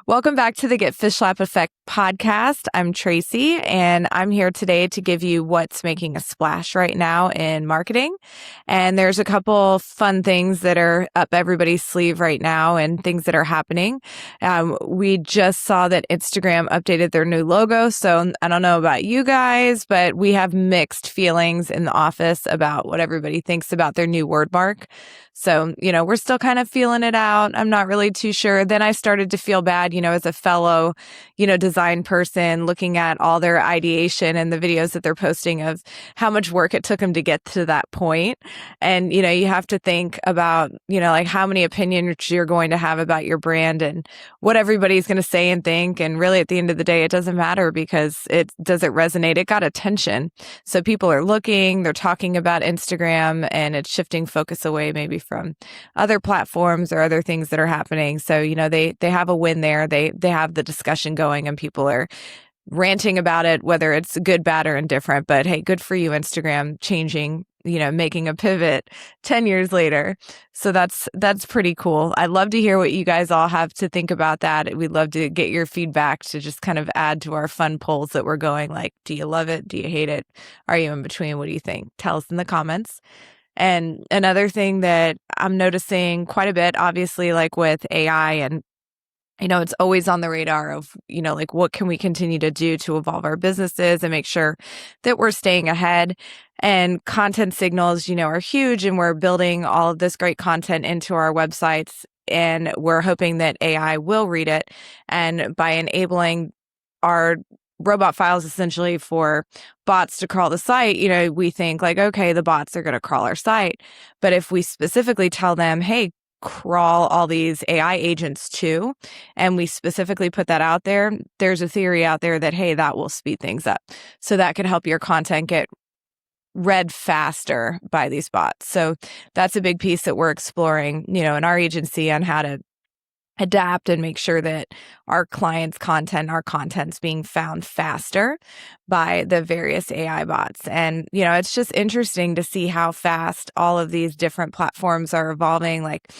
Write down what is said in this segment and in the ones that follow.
Welcome back to the Get Fish Slap Effect podcast. I'm Tracy, and I'm here today to give you what's making a splash right now in marketing. And there's a couple fun things that are up everybody's sleeve right now and things that are happening. We just saw that Instagram updated their new logo. So I don't know about you guys, but we have mixed feelings in the office about what everybody thinks about their new word mark. So, we're still kind of feeling it out. I'm not really too sure. Then I started to feel bad, as a fellow, design person, looking at all their ideation and the videos that they're posting of how much work it took them to get to that point. And, you have to think about, like how many opinions you're going to have about your brand and what everybody's going to say and think. And really at the end of the day, it doesn't matter because it doesn't resonate. It got attention. So people are looking, they're talking about Instagram, and it's shifting focus away maybe from other platforms or other things that are happening. So, they have a win there. They have the discussion going and people are ranting about it, whether it's good, bad, or indifferent. But hey, good for you, Instagram, changing, making a pivot 10 years later. So that's pretty cool. I'd love to hear what you guys all have to think about that. We'd love to get your feedback to just kind of add to our fun polls that we're going, like, do you love it? Do you hate it? Are you in between? What do you think? Tell us in the comments. And another thing that I'm noticing quite a bit, obviously, like with AI and it's always on the radar of, like what can we continue to do to evolve our businesses and make sure that we're staying ahead. And content signals, are huge, and we're building all of this great content into our websites, and we're hoping that AI will read it. And by enabling our robot files essentially for bots to crawl the site, we think like, okay, the bots are going to crawl our site. But if we specifically tell them, hey, crawl all these AI agents too, and we specifically put that out there, there's a theory out there that, hey, that will speed things up. So that could help your content get read faster by these bots. So that's a big piece that we're exploring, in our agency on how to adapt and make sure that our clients' content, our content's being found faster by the various AI bots. And, it's just interesting to see how fast all of these different platforms are evolving, like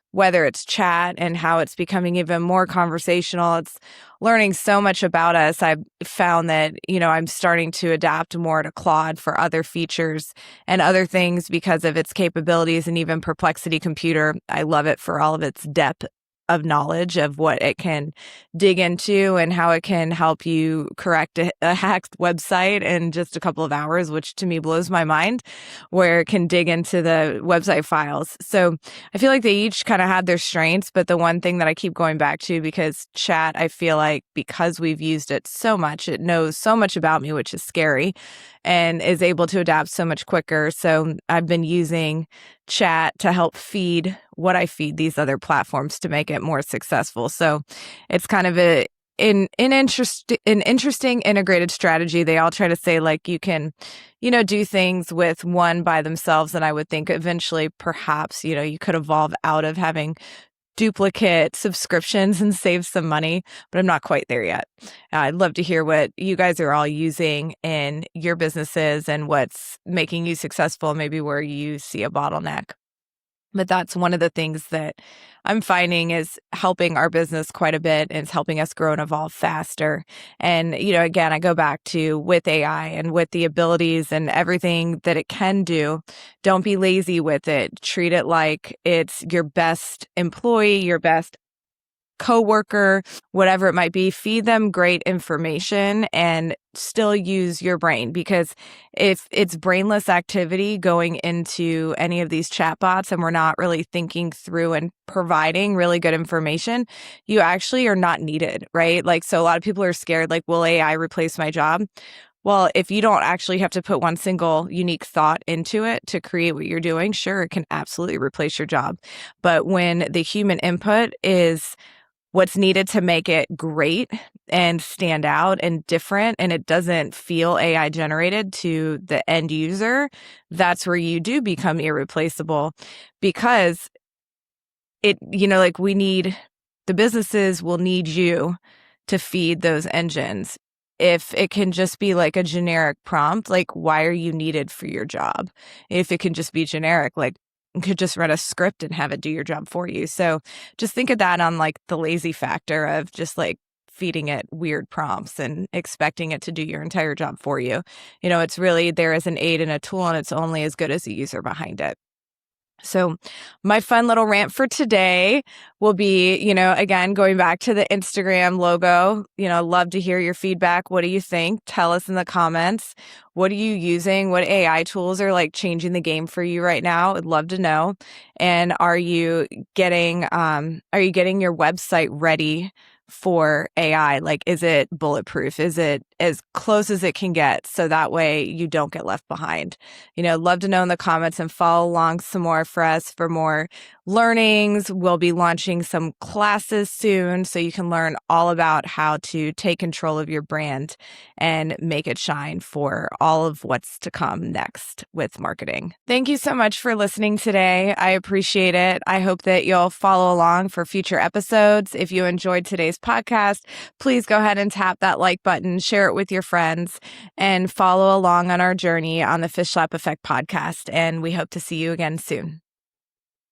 whether it's chat and how it's becoming even more conversational. It's learning so much about us. I've found that, I'm starting to adapt more to Claude for other features and other things because of its capabilities, and even Perplexity Computer. I love it for all of its depth of knowledge of what it can dig into and how it can help you correct a hacked website in just a couple of hours, which to me blows my mind, where it can dig into the website files. So I feel like they each kind of had their strengths, but the one thing that I keep going back to, because chat, I feel like because we've used it so much, it knows so much about me, which is scary, and is able to adapt so much quicker. So I've been using chat to help feed what I feed these other platforms to make it more successful. So it's kind of an interesting integrated strategy. They all try to say like you can, do things with one by themselves. And I would think eventually perhaps, you could evolve out of having duplicate subscriptions and save some money, but I'm not quite there yet. I'd love to hear what you guys are all using in your businesses and what's making you successful, maybe where you see a bottleneck. But that's one of the things that I'm finding is helping our business quite a bit, and it's helping us grow and evolve faster. And, again, I go back to with AI and with the abilities and everything that it can do, don't be lazy with it. Treat it like it's your best employee, your best coworker, whatever it might be. Feed them great information and still use your brain, because if it's brainless activity going into any of these chatbots and we're not really thinking through and providing really good information, you actually are not needed, right? Like, so a lot of people are scared, like, will AI replace my job? Well, if you don't actually have to put one single unique thought into it to create what you're doing, sure, it can absolutely replace your job. But when the human input is what's needed to make it great and stand out and different, and it doesn't feel AI generated to the end user, that's where you do become irreplaceable, because it, like the businesses will need you to feed those engines. If it can just be like a generic prompt, like, why are you needed for your job? If it can just be generic, like, could just run a script and have it do your job for you. So just think of that on like the lazy factor of just like feeding it weird prompts and expecting it to do your entire job for you. It's really there as an aid and a tool, and it's only as good as the user behind it. So my fun little rant for today will be, again, going back to the Instagram logo, love to hear your feedback. What do you think? Tell us in the comments. What are you using? What AI tools are like changing the game for you right now? I'd love to know. And are you getting your website ready for AI? Like, is it bulletproof? Is it as close as it can get? So that way you don't get left behind. Love to know in the comments, and follow along some more for us for more learnings. We'll be launching some classes soon, so you can learn all about how to take control of your brand and make it shine for all of what's to come next with marketing. Thank you so much for listening today. I appreciate it. I hope that you'll follow along for future episodes. If you enjoyed today's podcast, please go ahead and tap that like button, share it with your friends, and follow along on our journey on the Fish Slap Effect podcast. And we hope to see you again soon.